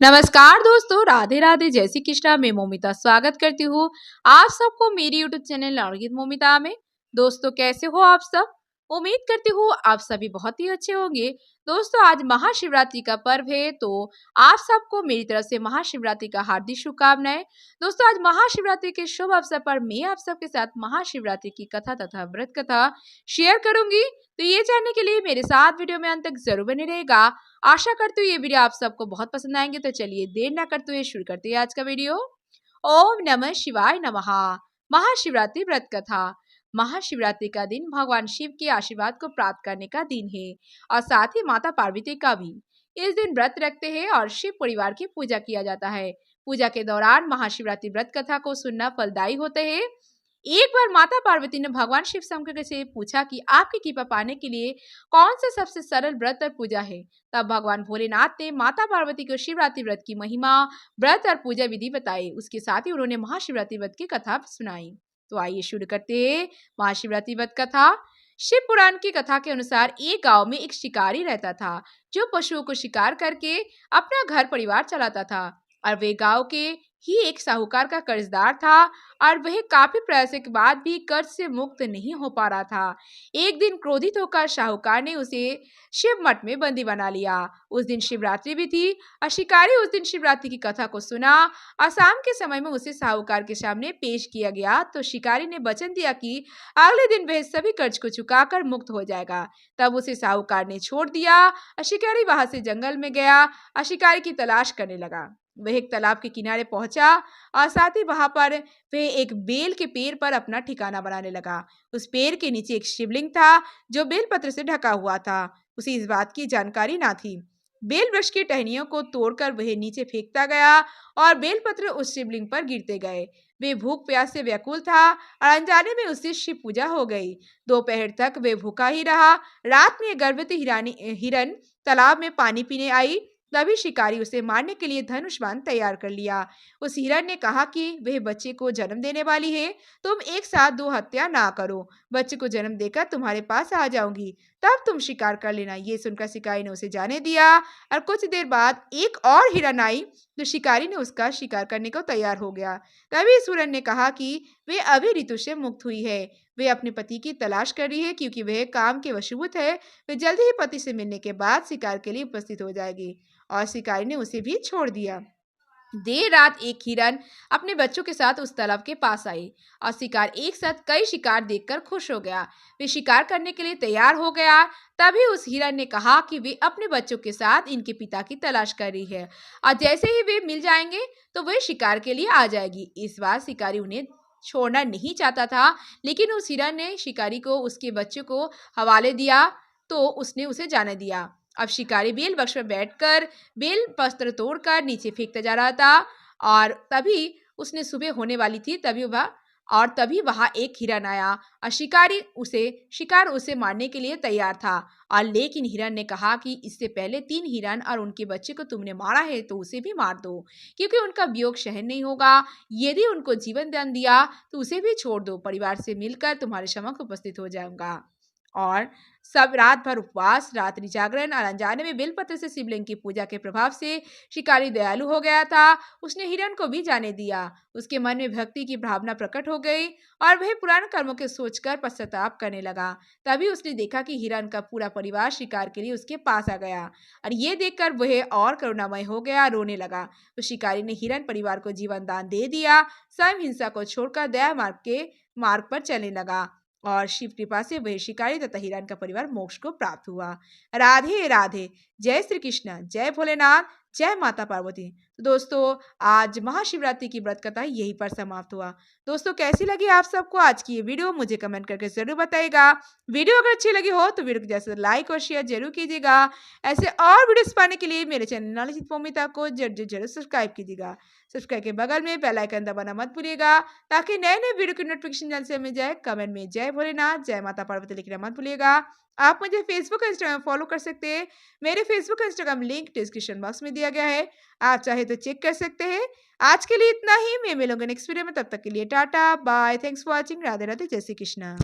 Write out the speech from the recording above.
नमस्कार दोस्तों, राधे राधे, जय श्री कृष्णा। मैं मोमिता स्वागत करती हूँ आप सबको मेरी यूट्यूब चैनल लड़की मोमिता में। दोस्तों, कैसे हो आप सब? उम्मीद करती हूँ आप सभी बहुत ही अच्छे होंगे। दोस्तों, आज महाशिवरात्रि का पर्व है, तो आप सबको मेरी तरफ से महाशिवरात्रि का हार्दिक शुभकामनाएं। दोस्तों, आज महाशिवरात्रि के शुभ अवसर पर मैं आप सबके साथ महाशिवरात्रि की कथा तथा व्रत कथा शेयर करूंगी। तो ये जानने के लिए मेरे साथ वीडियो में अंत तक जरूर बने रहेगा। आशा करती हूँ ये वीडियो आप सबको बहुत पसंद आएंगे। तो चलिए देर ना करते हुए शुरू करते हैं आज का वीडियो। ओम नमः शिवाय नमः। महाशिवरात्रि व्रत कथा। महाशिवरात्रि का दिन भगवान शिव के आशीर्वाद को प्राप्त करने का दिन है और साथ ही माता पार्वती का भी। इस दिन व्रत रखते हैं और शिव परिवार की पूजा किया जाता है। पूजा के दौरान महाशिवरात्रि व्रत कथा को सुनना फलदायी होते हैं। एक बार माता पार्वती ने भगवान शिव शंकर से पूछा कि आपकी कृपा पाने के लिए कौन सा सबसे सरल व्रत और पूजा है। तब भगवान भोलेनाथ ने माता पार्वती को शिवरात्रि व्रत की महिमा, व्रत और पूजा विधि बताई। उसके साथ ही उन्होंने महाशिवरात्रि व्रत की कथा सुनाई। तो आइए शुरू करते हैं महाशिवरात्रि व्रत कथा। शिव पुराण की कथा के अनुसार एक गांव में एक शिकारी रहता था जो पशुओं को शिकार करके अपना घर परिवार चलाता था। और वे गांव के ही एक साहूकार का कर्जदार था और वह काफी प्रयासों के बाद भी कर्ज से मुक्त नहीं हो पा रहा था। एक दिन क्रोधित होकर साहूकार ने उसे शिव मठ में बंदी बना लिया। उस दिन शिवरात्रि भी थी और शिकारी उस दिन शिवरात्रि की कथा को सुना और शाम के समय में उसे साहूकार के सामने पेश किया गया। तो शिकारी ने वचन दिया कि अगले दिन वह सभी कर्ज को चुकाकर मुक्त हो जाएगा। तब उसे साहूकार ने छोड़ दिया और शिकारी वहां से जंगल में गया और शिकारी की तलाश करने लगा। वह एक तालाब के किनारे पहुंचा और साथ ही वहां पर वह एक बेल के पेड़ पर अपना ठिकाना बनाने लगा। उस पेड़ के नीचे एक शिवलिंग था जो बेलपत्र से ढका हुआ था। उसे इस बात की जानकारी ना थी। बेल वृक्ष की टहनियों को तोड़कर वह नीचे फेंकता गया और बेलपत्र उस शिवलिंग पर गिरते गए। वे भूख प्यास से व्याकुल था और अनजाने में उससे शिव पूजा हो गई। दोपहर तक वे भूखा ही रहा। रात में गर्भवती हिरन तालाब में पानी पीने आई। तभी शिकारी उसे मारने के लिए धनुष बाण तैयार कर लिया। उस हिरण ने कहा कि वह बच्चे को जन्म देने वाली है, तुम एक साथ दो हत्या ना करो। बच्चे को जन्म देकर तुम्हारे पास आ जाऊंगी, तब तुम शिकार कर लेना। ये सुनकर शिकारी ने उसे जाने दिया और कुछ देर बाद एक और हिरण आई। तो शिकारी ने उसका शिकार करने को तैयार हो गया। तभी इस हिरण ने कहा कि वे अभी ऋतु से मुक्त हुई है। वे अपने पति की तलाश कर रही है क्योंकि वह काम के वशीभूत है। वे जल्दी ही पति से मिलने के बाद शिकार के लिए उपस्थित हो जाएगी। और शिकारी ने उसे भी छोड़ दिया। देर रात एक हिरन अपने बच्चों के साथ उस तालाब के पास आई और शिकार एक साथ कई शिकार देखकर खुश हो गया। वे शिकार करने के लिए तैयार हो गया। तभी उस हिरन ने कहा कि वे अपने बच्चों के साथ इनके पिता की तलाश कर रही है और जैसे ही वे मिल जाएंगे तो वे शिकार के लिए आ जाएगी। इस बार शिकारी उन्हें छोड़ना नहीं चाहता था, लेकिन उस हिरन ने शिकारी को उसके बच्चों को हवाले दिया, तो उसने उसे जाने दिया। अब शिकारी बेल वृक्ष पर बैठकर बेल पत्र तोड़कर नीचे फेंकता जा रहा था और तभी उसने सुबह होने वाली थी। तभी वहां एक हिरन आया और शिकार उसे मारने के लिए तैयार था। और लेकिन हिरन ने कहा कि इससे पहले 3 हिरन और उनके बच्चे को तुमने मारा है तो उसे भी मार दो, क्योंकि उनका वियोग सहन नहीं होगा। यदि उनको जीवन दान दिया तो उसे भी छोड़ दो। परिवार से मिलकर तुम्हारे समक्ष उपस्थित हो जाऊंगा। और सब रात भर उपवास, रात्रि जागरण और अनजाने में बेलपत्र से शिवलिंग की पूजा के प्रभाव से शिकारी दयालु हो गया था। उसने हिरण को भी जाने दिया। उसके मन में भक्ति की भावना प्रकट हो गई और वह पुराने कर्मों के सोचकर पश्चाताप करने लगा। तभी उसने देखा कि हिरण का पूरा परिवार शिकार के लिए उसके पास आ गया और ये देखकर वह और करुणामय हो गया, रोने लगा। तो शिकारी ने हिरण परिवार को जीवन दान दे दिया। स्वयं हिंसा को छोड़कर दया मार्ग पर चलने लगा और शिव कृपा से वह शिकारी तथा हिरण का परिवार मोक्ष को प्राप्त हुआ। राधे राधे, जय श्री कृष्ण, जय भोलेनाथ, जय माता पार्वती। तो दोस्तों, आज महाशिवरात्रि की व्रत कथा यहीं पर समाप्त हुआ। दोस्तों, कैसी लगी आप सबको आज की ये वीडियो, मुझे कमेंट करके जरूर बताइएगा। वीडियो अगर अच्छी लगी हो तो वीडियो को जैसे लाइक और शेयर जरूर कीजिएगा। ऐसे और वीडियोस पाने के लिए मेरे चैनल नॉलेज विद मोमिता को जरूर सब्सक्राइब कीजिएगा। सब्सक्राइब के बगल में बेल आइकन दबाना मत भूलिएगा ताकि नए नए वीडियो की नोटिफिकेशन जल्द से मिल जाए। कमेंट में जय भोलेनाथ, जय माता पार्वती लिखना मत भूलिएगा। आप मुझे फेसबुक और इंस्टाग्राम फॉलो कर सकते हैं। मेरे फेसबुक और इंस्टाग्राम लिंक डिस्क्रिप्शन बॉक्स में दिया गया है, आप चाहे तो चेक कर सकते हैं। आज के लिए इतना ही, मैं मिलूंगा नेक्स्ट वीडियो में। तब तक के लिए tata bye, thanks for watching. Radhe Radhe, जय श्री कृष्णा।